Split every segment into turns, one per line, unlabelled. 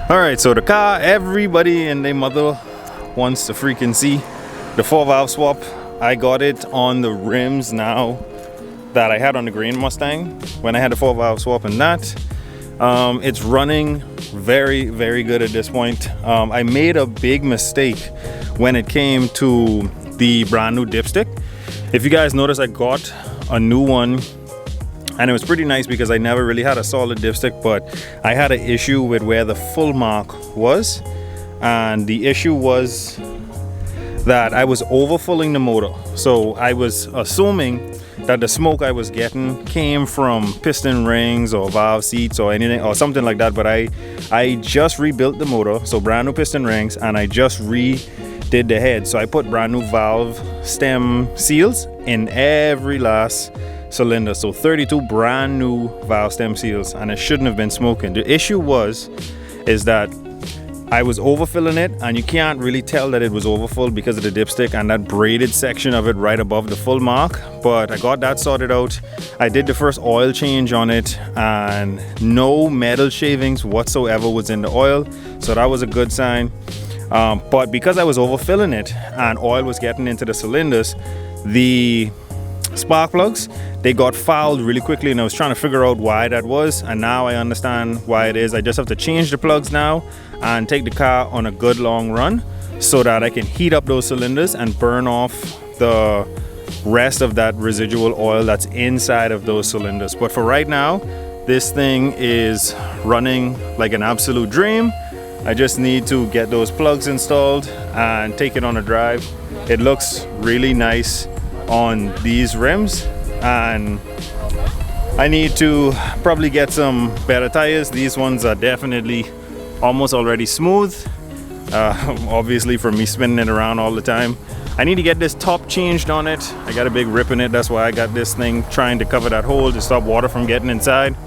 Alright, so the car, everybody and their mother wants to freaking see the 4-valve swap. I got it on the rims now that I had on the green Mustang when I had the 4-valve swap, and that it's running very good at this point. I made a big mistake when it came to the brand new dipstick. If you guys notice, I got a new one and it was pretty nice because I never really had a solid dipstick, but I had an issue with where the full mark was, and the issue was that I was overfilling the motor. So I was assuming that the smoke I was getting came from piston rings or valve seats or anything or something like that, but I just rebuilt the motor, so brand new piston rings, and I just redid the head. So I put brand new valve stem seals in every last cylinder, so 32 brand new valve stem seals, and it shouldn't have been smoking. The issue is that I was overfilling it, and you can't really tell that it was overfull because of the dipstick and that braided section of it right above the full mark. But I got that sorted out. I did the first oil change on it and no metal shavings whatsoever was in the oil, so that was a good sign. But because I was overfilling it and oil was getting into the cylinders, the spark plugs, they got fouled really quickly, and I was trying to figure out why that was, and now I understand why it is. I just have to change the plugs now and take the car on a good long run so that I can heat up those cylinders and burn off the rest of that residual oil that's inside of those cylinders. But for right now, this thing is running like an absolute dream. I just need to get those plugs installed and take it on a drive. It looks really nice on these rims, and I need to probably get some better tires. These ones are definitely almost already smooth, obviously from me spinning it around all the time. I need to get this top changed on it. I got a big rip in it, that's why I got this thing trying to cover that hole to stop water from getting inside.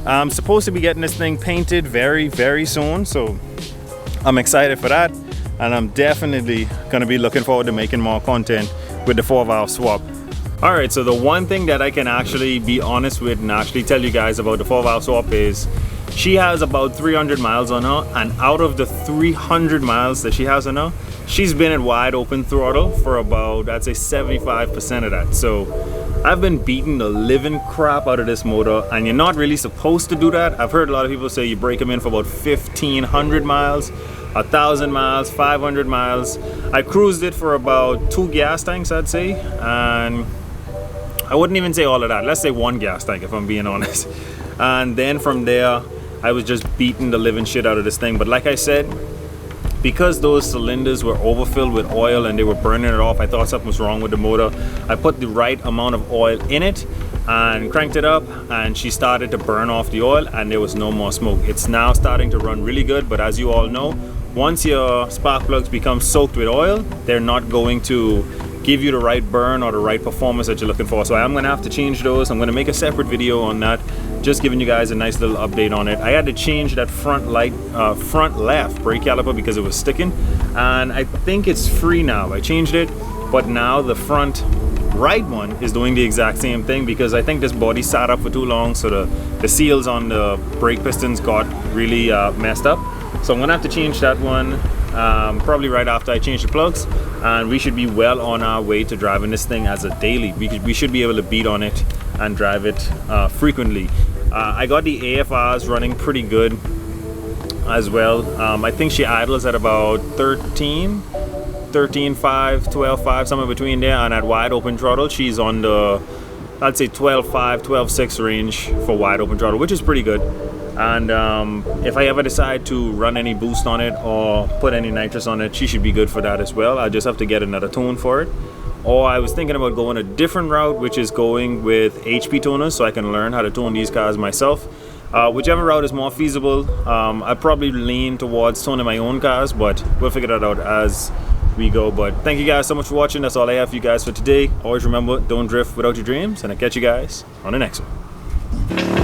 I'm supposed to be getting this thing painted very soon, so I'm excited for that, and I'm definitely gonna be looking forward to making more content with the 4-valve swap. Alright, so the one thing that I can actually be honest with and actually tell you guys about the 4-valve swap is she has about 300 miles on her, and out of the 300 miles that she has on her, she's been at wide open throttle for about, I'd say 75% of that. So I've been beating the living crap out of this motor, and you're not really supposed to do that. I've heard a lot of people say you break them in for about 1,500 miles, 1,000 miles, 500 miles. I cruised it for about 2 gas tanks, I'd say, and I wouldn't even say all of that. Let's say 1 gas tank if I'm being honest. And then from there, I was just beating the living shit out of this thing. But like I said, because those cylinders were overfilled with oil and they were burning it off, I thought something was wrong with the motor. I put the right amount of oil in it and cranked it up, and she started to burn off the oil, and there was no more smoke. It's now starting to run really good, but as you all know, once your spark plugs become soaked with oil, they're not going to give you the right burn or the right performance that you're looking for. So I'm gonna have to change those. I'm gonna make a separate video on that, just giving you guys a nice little update on it. I had to change that front left brake caliper because it was sticking, and I think it's free now. I changed it, but now the front right one is doing the exact same thing because I think this body sat up for too long, so the seals on the brake pistons got really messed up. So I'm gonna have to change that one probably right after I change the plugs, and we should be well on our way to driving this thing as a daily. We should be able to beat on it and drive it frequently. I got the AFRs running pretty good as well. I think she idles at about 13.5, 12.5, somewhere between there, and at wide open throttle she's on the, I'd say 12.5, 12.6 range for wide open throttle, which is pretty good. And if I ever decide to run any boost on it or put any nitrous on it, she should be good for that as well. I just have to get another tone for it. Or I was thinking about going a different route, which is going with HP toners, so I can learn how to tone these cars myself. Whichever route is more feasible. I probably lean towards toning my own cars, but we'll figure that out as we go. But thank you guys so much for watching. That's all I have for you guys for today. Always remember, don't drift without your dreams, and I'll catch you guys on the next one.